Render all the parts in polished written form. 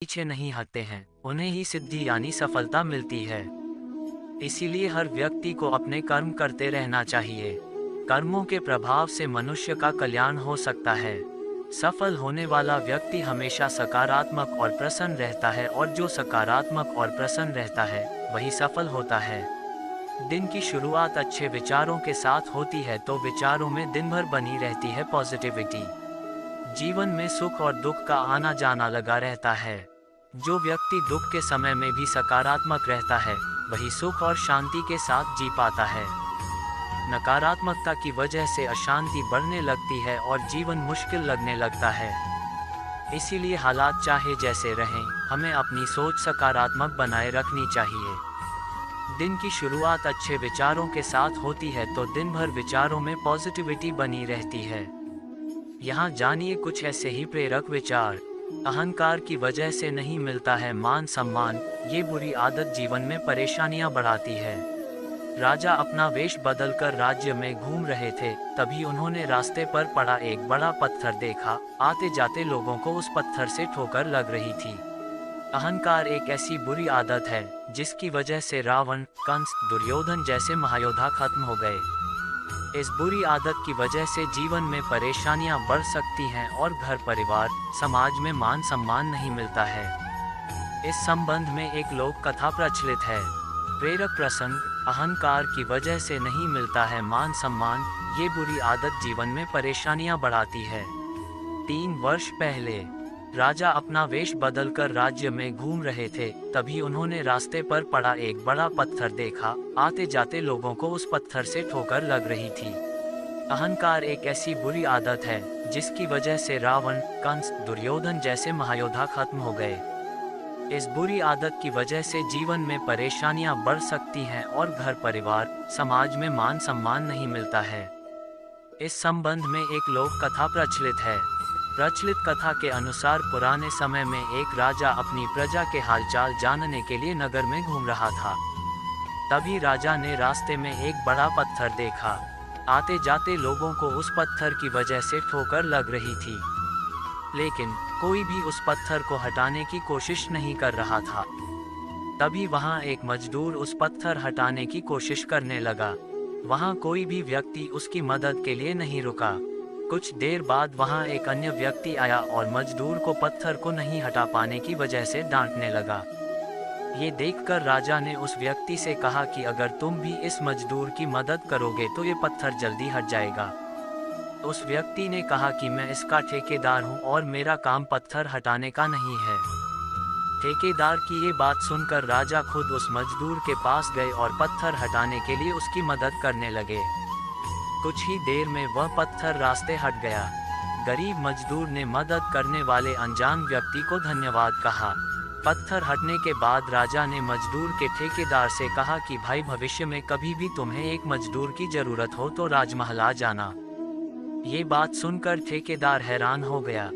पीछे नहीं हटते हैं, उन्हें ही सिद्धि यानी सफलता मिलती है। इसीलिए हर व्यक्ति को अपने कर्म करते रहना चाहिए। कर्मों के प्रभाव से मनुष्य का कल्याण हो सकता है। सफल होने वाला व्यक्ति हमेशा सकारात्मक और प्रसन्न रहता है, और जो सकारात्मक और प्रसन्न रहता है वही सफल होता है। दिन की शुरुआत अच्छे विचारों के साथ होती है तो विचारों में दिन भर बनी रहती है पॉजिटिविटी। जीवन में सुख और दुख का आना जाना लगा रहता है। जो व्यक्ति दुख के समय में भी सकारात्मक रहता है वही सुख और शांति के साथ जी पाता है। नकारात्मकता की वजह से अशांति बढ़ने लगती है और जीवन मुश्किल लगने लगता है। इसीलिए हालात चाहे जैसे रहें, हमें अपनी सोच सकारात्मक बनाए रखनी चाहिए। दिन की शुरुआत अच्छे विचारों के साथ होती है तो दिन भर विचारों में पॉजिटिविटी बनी रहती है। यहाँ जानिए कुछ ऐसे ही प्रेरक विचार। अहंकार की वजह से नहीं मिलता है मान सम्मान, ये बुरी आदत जीवन में परेशानियां बढ़ाती है। राजा अपना वेश बदलकर राज्य में घूम रहे थे, तभी उन्होंने रास्ते पर पड़ा एक बड़ा पत्थर देखा। आते जाते लोगों को उस पत्थर से ठोकर लग रही थी। अहंकार एक ऐसी बुरी आदत है जिसकी वजह से रावण, कंस, दुर्योधन जैसे महायोद्धा खत्म हो गए। इस बुरी आदत की वजह से जीवन में परेशानियां बढ़ सकती हैं और घर परिवार समाज में मान सम्मान नहीं मिलता है। इस संबंध में एक लोक कथा प्रचलित है। प्रेरक प्रसंग। अहंकार की वजह से नहीं मिलता है मान सम्मान, ये बुरी आदत जीवन में परेशानियां बढ़ाती है। 3 वर्ष पहले राजा अपना वेश बदलकर राज्य में घूम रहे थे, तभी उन्होंने रास्ते पर पड़ा एक बड़ा पत्थर देखा। आते जाते लोगों को उस पत्थर से ठोकर लग रही थी। अहंकार एक ऐसी बुरी आदत है जिसकी वजह से रावण, कंस, दुर्योधन जैसे महायोद्धा खत्म हो गए। इस बुरी आदत की वजह से जीवन में परेशानियां बढ़ सकती हैं और घर परिवार समाज में मान सम्मान नहीं मिलता है। इस संबंध में एक लोक कथा प्रचलित है। प्रचलित कथा के अनुसार पुराने समय में एक राजा अपनी प्रजा के हालचाल जानने के लिए नगर में घूम रहा था। तभी राजा ने रास्ते में एक बड़ा पत्थर देखा। आते जाते लोगों को उस पत्थर की वजह से ठोकर लग रही थी, लेकिन कोई भी उस पत्थर को हटाने की कोशिश नहीं कर रहा था। तभी वहां एक मजदूर उस पत्थर हटाने की कोशिश करने लगा। वहां कोई भी व्यक्ति उसकी मदद के लिए नहीं रुका। कुछ देर बाद वहां एक अन्य व्यक्ति आया और मजदूर को पत्थर को नहीं हटा पाने की वजह से डांटने लगा। ये देखकर राजा ने उस व्यक्ति से कहा कि अगर तुम भी इस मजदूर की मदद करोगे तो ये पत्थर जल्दी हट जाएगा। उस व्यक्ति ने कहा कि मैं इसका ठेकेदार हूँ और मेरा काम पत्थर हटाने का नहीं है। ठेकेदार की ये बात सुनकर राजा खुद उस मजदूर के पास गए और पत्थर हटाने के लिए उसकी मदद करने लगे। कुछ ही देर में वह पत्थर रास्ते हट गया। गरीब मजदूर ने मदद करने वाले अनजान व्यक्ति को धन्यवाद कहा। पत्थर हटने के बाद राजा ने मजदूर के ठेकेदार से कहा कि भाई, भविष्य में कभी भी तुम्हें एक मजदूर की जरूरत हो तो राजमहल आ जाना। ये बात सुनकर ठेकेदार हैरान हो गया।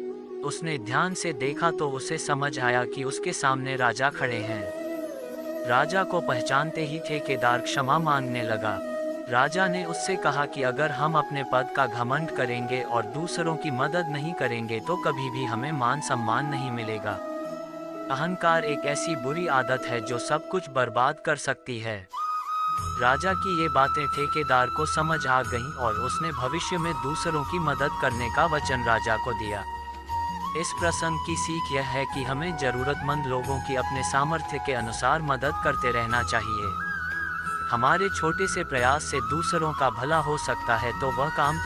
उसने ध्यान से देखा तो उसे समझ आया कि उसके सामने राजा खड़े हैं। राजा को पहचानते ही ठेकेदार क्षमा मांगने लगा। राजा ने उससे कहा कि अगर हम अपने पद का घमंड करेंगे और दूसरों की मदद नहीं करेंगे तो कभी भी हमें मान सम्मान नहीं मिलेगा। अहंकार एक ऐसी बुरी आदत है जो सब कुछ बर्बाद कर सकती है। राजा की ये बातें ठेकेदार को समझ आ गईं और उसने भविष्य में दूसरों की मदद करने का वचन राजा को दिया। इस प्रसंग की सीख यह है कि हमें जरूरतमंद लोगों की अपने सामर्थ्य के अनुसार मदद करते रहना चाहिए। हमारे छोटे से प्रयास से दूसरों का भला हो सकता है तो वह काम